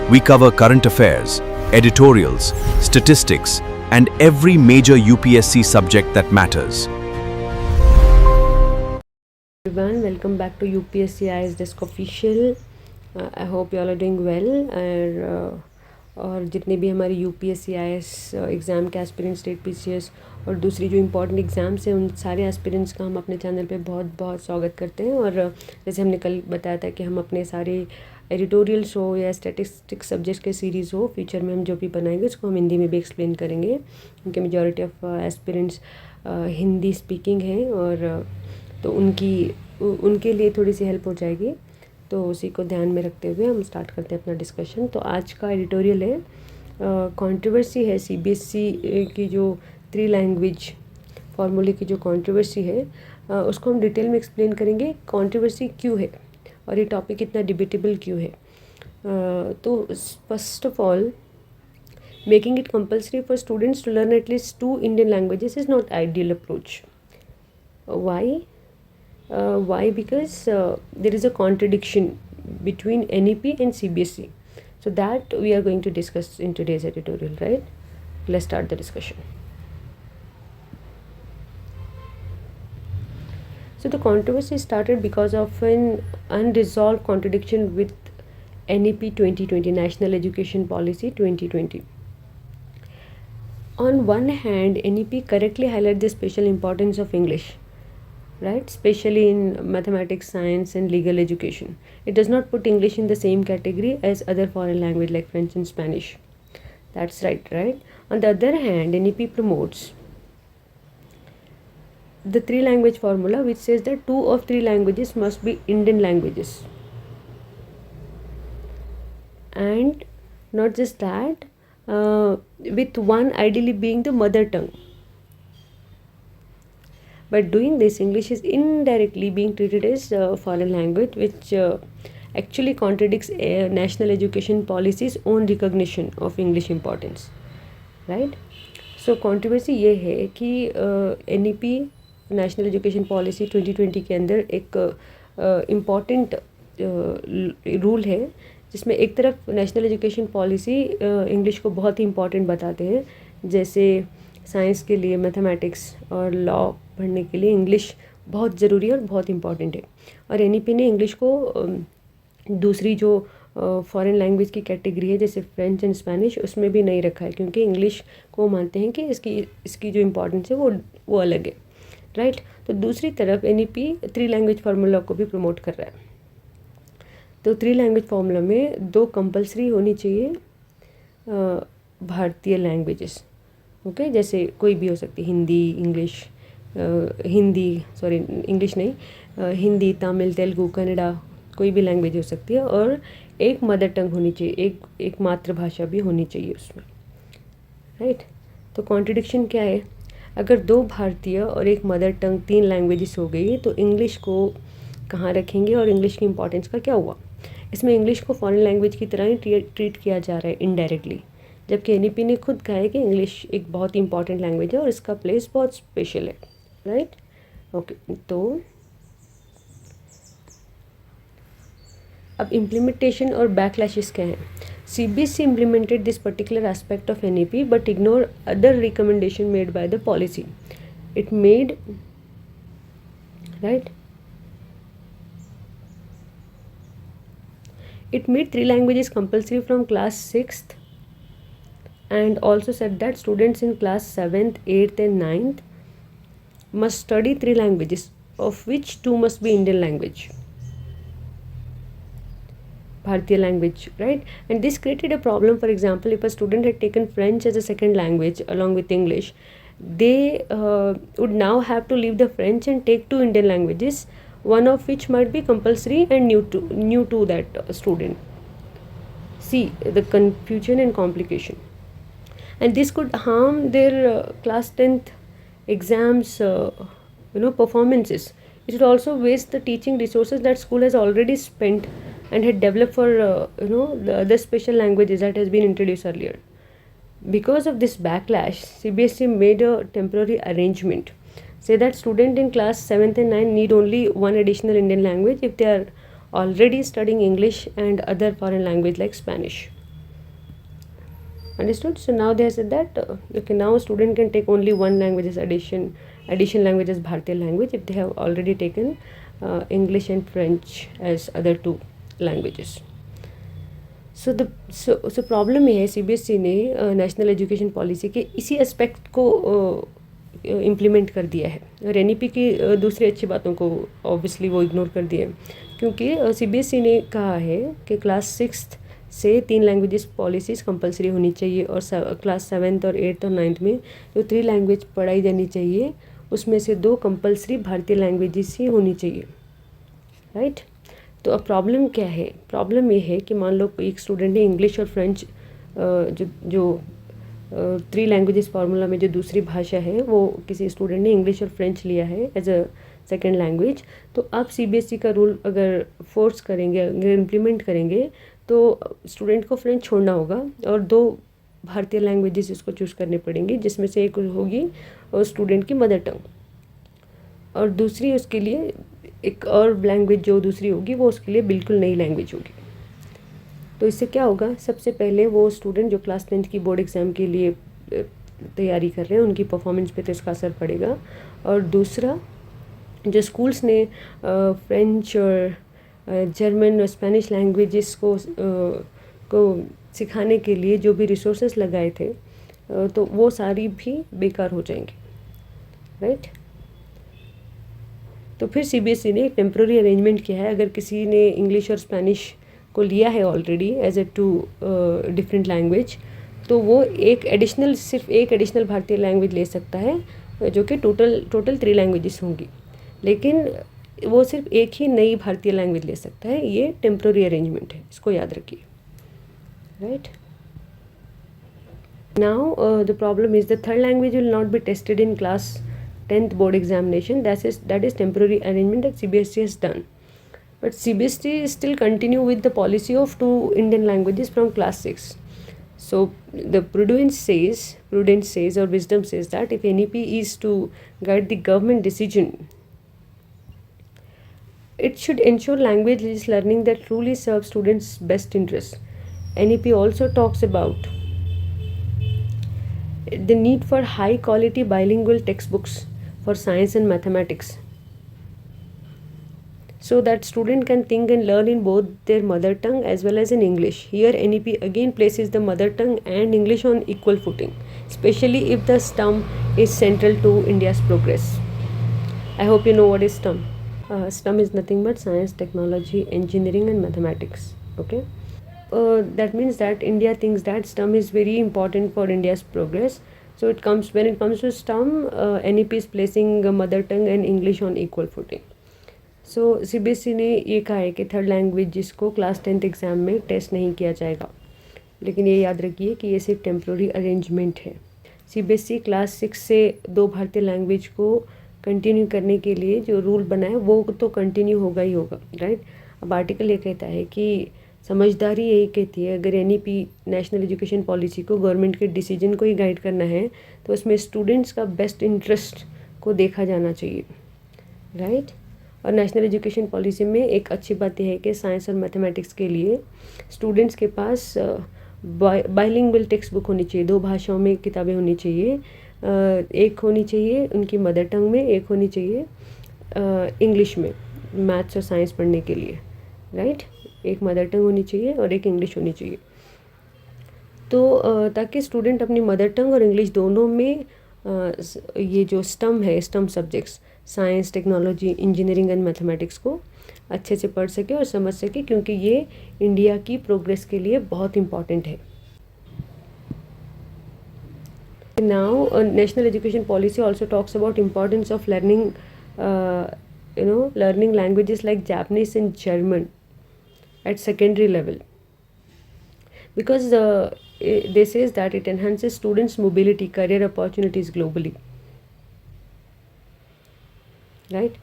We cover current affairs, editorials, statistics, and every major UPSC subject that matters. Everyone, welcome back to UPSC IAS Desk Official. I hope you all are doing well. और जितने भी हमारे UPSC IAS exam के aspirant state PCS और दूसरी जो important exams हैं उन सारे एस्पिरेंट्स का हम अपने चैनल पे बहुत बहुत स्वागत करते हैं। और जैसे हमने कल बताया था कि हम अपने सारे एडिटोरियल्स हो या स्टैटिस्टिक्स सब्जेक्ट के सीरीज़ हो, फ्यूचर में हम जो भी बनाएंगे उसको हम हिंदी में भी एक्सप्लेन करेंगे, क्योंकि majority of aspirants Hindi speaking हैं और तो उनके लिए थोड़ी सी हेल्प हो जाएगी। तो उसी को ध्यान में रखते हुए हम स्टार्ट करते हैं अपना डिस्कशन। तो आज का एडिटोरियल है कंट्रोवर्सी है CBSE की जो 3 लैंग्वेज फार्मूले की जो कंट्रोवर्सी है उसको हम डिटेल में एक्सप्लेन करेंगे। कंट्रोवर्सी क्यों है और ये टॉपिक इतना डिबेटेबल क्यों है। तो first of all, making it compulsory for students to learn at least 2 Indian languages is not ideal approach. Why? Because there is a contradiction between NEP and CBSE. So that we are going to discuss in today's editorial, right? Let's start the discussion. So the controversy started because of an unresolved contradiction with NEP 2020, National Education Policy 2020. On one hand, NEP correctly highlights the special importance of English, right, especially in mathematics, science and legal education. It does not put English in the same category as other foreign language like French and Spanish. That's right. On the other hand, NEP promotes the 3 language formula, which says that 2 of 3 languages must be Indian languages. And not just that, with one ideally being the mother tongue. By doing this, English is indirectly being treated as a foreign language, which actually contradicts national education policy's own recognition of English importance, right? So controversy ये है कि NEP national education policy 2020 के अंदर एक important rule है, जिसमें एक तरफ नेशनल एजुकेशन पॉलिसी इंग्लिश को बहुत ही इम्पॉर्टेंट बताते हैं, जैसे साइंस के लिए मैथमेटिक्स और लॉ पढ़ने के लिए इंग्लिश बहुत ज़रूरी है और बहुत इम्पॉर्टेंट है। और NEP ने इंग्लिश को दूसरी जो फॉरेन लैंग्वेज की कैटेगरी है जैसे फ्रेंच एंड स्पेनिश, उसमें भी नहीं रखा है, क्योंकि इंग्लिश को मानते हैं कि इसकी जो इम्पोर्टेंस है वो अलग है, राइट। तो दूसरी तरफ NEP 3 लैंग्वेज फार्मूला को भी प्रमोट कर रहा है। तो 3 लैंग्वेज फार्मूला में 2 कंपल्सरी होनी चाहिए भारतीय लैंग्वेजेस, ओके, जैसे कोई भी हो सकती है, हिंदी, तमिल, तेलुगु, कन्नड़ा, कोई भी लैंग्वेज हो सकती है, और एक मदर टंग होनी चाहिए, एक मातृभाषा भी होनी चाहिए उसमें, राइट। तो कॉन्ट्रडिक्शन क्या है? अगर 2 भारतीय और एक मदर टंग 3 लैंग्वेजेस हो गई तो इंग्लिश को कहाँ रखेंगे और इंग्लिश की इंपॉर्टेंस का क्या हुआ? इसमें इंग्लिश को फॉरेन लैंग्वेज की तरह ही ट्रीट किया जा रहा है इनडायरेक्टली, जबकि NEP ने खुद कहा है कि इंग्लिश एक बहुत ही इंपॉर्टेंट लैंग्वेज है और इसका प्लेस बहुत स्पेशल है, राइट, ओके। तो अब इम्प्लीमेंटेशन और बैकलैशेस क्या हैं? CBSE implemented this particular aspect of NEP but ignored other recommendation made by the policy. It made 3 languages compulsory from class 6th and also said that students in class 7th, 8th and 9th must study 3 languages, of which 2 must be Indian language, Bharatiya language, right? And this created a problem. For example, if a student had taken French as a second language along with English, they would now have to leave the French and take 2 Indian languages, one of which might be compulsory and new to that student. See the confusion and complication, and this could harm their class 10th exams, performances. It would also waste the teaching resources that school has already spent and had developed for the other special languages that has been introduced earlier. Because of this backlash, CBSE made a temporary arrangement. Say that student in class 7th and 9th need only one additional Indian language if they are already studying English and other foreign language like Spanish. Understood? So now they have said that okay, now a student can take only one language as addition language as Bharatiya language if they have already taken English and French as other two languages. So problem ये है CBSE ने national education policy के इसी aspect को implement कर दिया है और एनईपी की दूसरी अच्छी बातों को ऑब्वियसली वो इग्नोर कर दिया है, क्योंकि सीबीएसई ने कहा है कि क्लास 6th से 3 लैंग्वेजेस पॉलिसीज़ कंपलसरी होनी चाहिए और क्लास 7th और 8th और 9th में जो 3 लैंग्वेज पढ़ाई जानी चाहिए उसमें से 2 कंपलसरी भारतीय लैंग्वेजेस ही होनी चाहिए, राइट। तो अब प्रॉब्लम क्या है? प्रॉब्लम ये है कि मान लो एक स्टूडेंट ने इंग्लिश और फ्रेंच जो 3 लैंग्वेजेस फार्मूला में जो दूसरी भाषा है वो किसी स्टूडेंट ने इंग्लिश और फ्रेंच लिया है एज अ सेकेंड लैंग्वेज, तो अब सीबीएसई का रूल अगर फोर्स करेंगे, अगर इम्प्लीमेंट करेंगे तो स्टूडेंट को फ्रेंच छोड़ना होगा और 2 भारतीय लैंग्वेजेस इसको चूज़ करनी पड़ेंगी, जिसमें से एक होगी स्टूडेंट की मदर टंग और दूसरी उसके लिए एक और लैंग्वेज जो दूसरी होगी वो उसके लिए बिल्कुल नई लैंग्वेज होगी। तो इससे क्या होगा? सबसे पहले वो स्टूडेंट जो क्लास 10th की बोर्ड एग्ज़ाम के लिए तैयारी कर रहे हैं उनकी परफॉर्मेंस पे तो इसका असर पड़ेगा, और दूसरा जो स्कूल्स ने फ्रेंच और जर्मन और स्पेनिश लैंग्वेजेस को सिखाने के लिए जो भी रिसोर्सेस लगाए थे तो वो सारी भी बेकार हो जाएंगी, राइट। तो फिर सीबीएसई ने एक टेम्प्रेरी अरेंजमेंट किया है, अगर किसी ने इंग्लिश और स्पेनिश को लिया है already as a 2 different language तो वो सिर्फ एक एडिशनल भारतीय लैंग्वेज ले सकता है जो कि टोटल 3 लैंग्वेजेस होंगी, लेकिन वो सिर्फ एक ही नई भारतीय लैंग्वेज ले सकता है। ये टेम्प्रेरी अरेंजमेंट है, इसको याद रखिए, right. Now the problem is the third language will not be tested in class 10th board examination. That is temporary arrangement that CBSE has done. But CBSE still continue with the policy of 2 Indian languages from class 6. So the prudence says or wisdom says that if NEP is to guide the government decision, it should ensure language learning that truly serves students' best interests. NEP also talks about the need for high quality bilingual textbooks for science and mathematics so that student can think and learn in both their mother tongue as well as in English. Here NEP again places the mother tongue and English on equal footing, especially if the STEM is central to India's progress. I hope you know what is STEM. STEM is nothing but science, technology, engineering and mathematics, okay. That means that India thinks that STEM is very important for India's progress. So when it comes to STEM, NEP is placing mother tongue and English on equal footing. So CBSE ने ये कहा है कि third language जिसको class 10th exam में test नहीं किया जाएगा, लेकिन ये याद रखिए कि ये सिर्फ टेम्प्रेरी अरेंजमेंट है। CBSE क्लास 6 से 2 भारतीय लैंग्वेज को कंटिन्यू करने के लिए जो रूल बनाए वो तो कंटिन्यू होगा ही होगा, राइट। अब आर्टिकल ये कहता है कि समझदारी यही कहती है अगर NEP नेशनल एजुकेशन पॉलिसी को गवर्नमेंट के डिसीजन को ही गाइड करना है तो उसमें स्टूडेंट्स का बेस्ट इंटरेस्ट को देखा जाना चाहिए, राइट। और नेशनल एजुकेशन पॉलिसी में एक अच्छी बात यह है कि साइंस और मैथमेटिक्स के लिए स्टूडेंट्स के पास बाइलिंगुअल टेक्स्ट बुक होनी चाहिए, 2 भाषाओं में किताबें होनी चाहिए, एक होनी चाहिए उनकी मदर टंग में, एक होनी चाहिए इंग्लिश में मैथ्स और साइंस पढ़ने के लिए, राइट। एक मदर टंग होनी चाहिए और एक इंग्लिश होनी चाहिए, तो ताकि स्टूडेंट अपनी मदर टंग और इंग्लिश दोनों में ये जो स्टम है, stem subjects science, technology, engineering and mathematics को अच्छे से पढ़ सके और समझ सके, क्योंकि ये इंडिया की प्रोग्रेस के लिए बहुत इम्पॉर्टेंट है। Now national education policy also talks about importance of learning learning languages like Japanese and German at secondary level, because they says that it enhances students' mobility, career opportunities globally, right.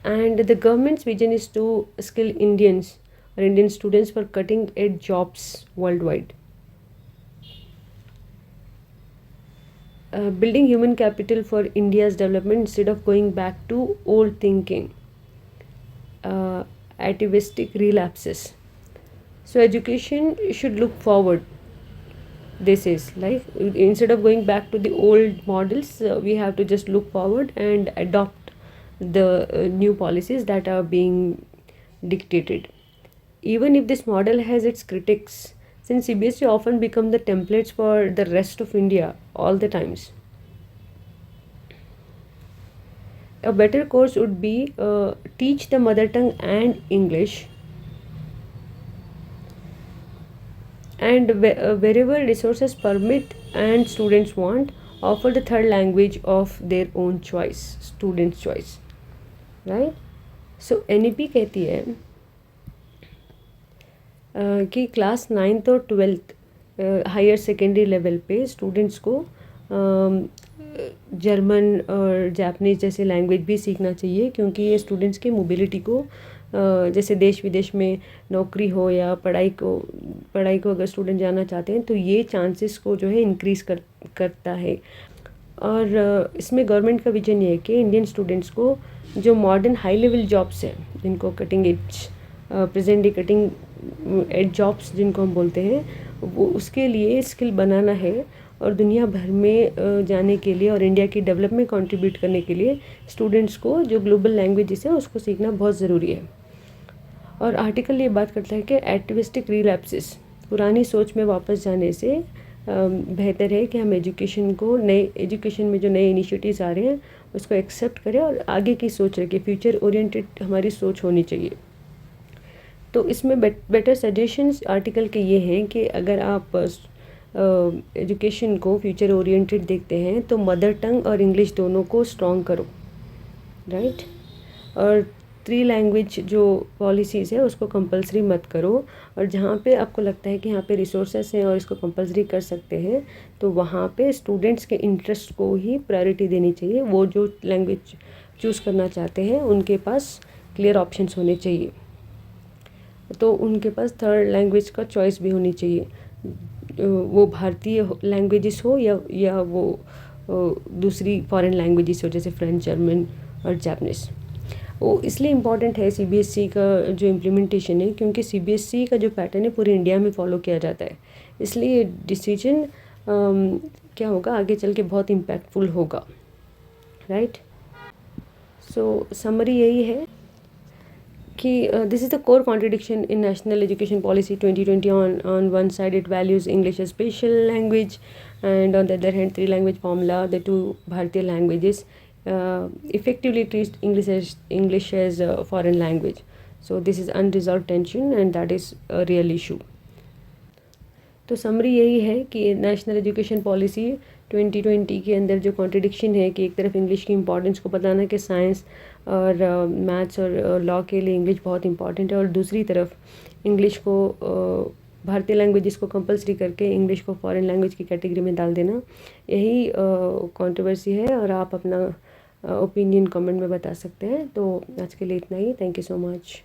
And the government's vision is to skill Indians or Indian students for cutting edge jobs worldwide. Building human capital for India's development instead of going back to old thinking, atavistic relapses. So education should look forward this is like, instead of going back to the old models, we have to just look forward and adopt the new policies that are being dictated. Even if this model has its critics, since CBSE often become the templates for the rest of India all the times. A better course would be teach the mother tongue and English, and wherever resources permit and students want, offer the third language of their own choice, students choice, right? So NEP कहती है कि class 9th और 12th higher secondary level पे students को German और Japanese जैसे language भी सीखना चाहिए, क्योंकि ये स्टूडेंट्स की मोबिलिटी को जैसे देश विदेश में नौकरी हो या पढ़ाई को अगर स्टूडेंट जाना चाहते हैं तो ये चांसेस को जो है इंक्रीज़ करता है। और इसमें गवर्नमेंट का विजन ये है कि इंडियन स्टूडेंट्स को जो मॉडर्न हाई लेवल जॉब्स हैं, जिनको cutting edge present day cutting edge jobs जिनको हम बोलते हैं, वो उसके लिए स्किल बनाना है, और दुनिया भर में जाने के लिए और इंडिया की डेवलपमेंट कंट्रीब्यूट करने के लिए स्टूडेंट्स को जो ग्लोबल लैंग्वेजेस है उसको सीखना बहुत ज़रूरी है। और आर्टिकल ये बात करता है कि एटिविस्टिक रिलैप्सेस, पुरानी सोच में वापस जाने से बेहतर है कि हम एजुकेशन में जो नए इनिशिएटिव्स आ रहे हैं उसको एक्सेप्ट करें और आगे की सोच रखें, फ्यूचर ओरिएंटेड हमारी सोच होनी चाहिए। तो इसमें बेटर सजेशंस आर्टिकल के ये हैं कि अगर आप एजुकेशन को फ्यूचर ओरिएंटेड देखते हैं तो मदर टंग और इंग्लिश दोनों को स्ट्रॉन्ग करो, राइट? और 3 लैंग्वेज जो पॉलिसीज़ है उसको कंपलसरी मत करो, और जहाँ पे आपको लगता है कि यहाँ पे रिसोर्सेस हैं और इसको कंपलसरी कर सकते हैं तो वहाँ पे स्टूडेंट्स के इंटरेस्ट को ही प्रायोरिटी देनी चाहिए। वो जो लैंग्वेज चूज़ करना चाहते हैं उनके पास क्लियर ऑप्शंस होने चाहिए, तो उनके पास थर्ड लैंग्वेज का चॉइस भी होनी चाहिए, वो भारतीय लैंग्वेजेस हो या वो दूसरी फॉरेन लैंग्वेजेस हो जैसे फ्रेंच, जर्मन और जापानीज़। वो इसलिए इम्पॉर्टेंट है CBSE का जो इम्प्लीमेंटेशन है, क्योंकि CBSE का जो पैटर्न है पूरे इंडिया में फॉलो किया जाता है, इसलिए डिसीजन क्या होगा आगे चल के बहुत इम्पैक्टफुल होगा, राइट? सो समरी यही है कि this is the core contradiction in national education policy 2020। On one side it values English as special language, and on the other hand 3 language formula, the 2 Bharatiya languages effectively treats English as a foreign language. So this is unresolved tension and that is a real issue. तो summary यही है कि national education policy 2020 के अंदर जो contradiction है कि एक तरफ इंग्लिश की इम्पोर्टेंस को बताना कि साइंस और मैथ्स और लॉ के लिए इंग्लिश बहुत इंपॉर्टेंट है, और दूसरी तरफ इंग्लिश को भारतीय लैंग्वेजेस को कंपलसरी करके इंग्लिश को फॉरेन लैंग्वेज की कैटेगरी में डाल देना, यही कंट्रोवर्सी है। और आप अपना ओपिनियन कमेंट में बता सकते हैं। तो आज के लिए इतना ही। Thank you so much.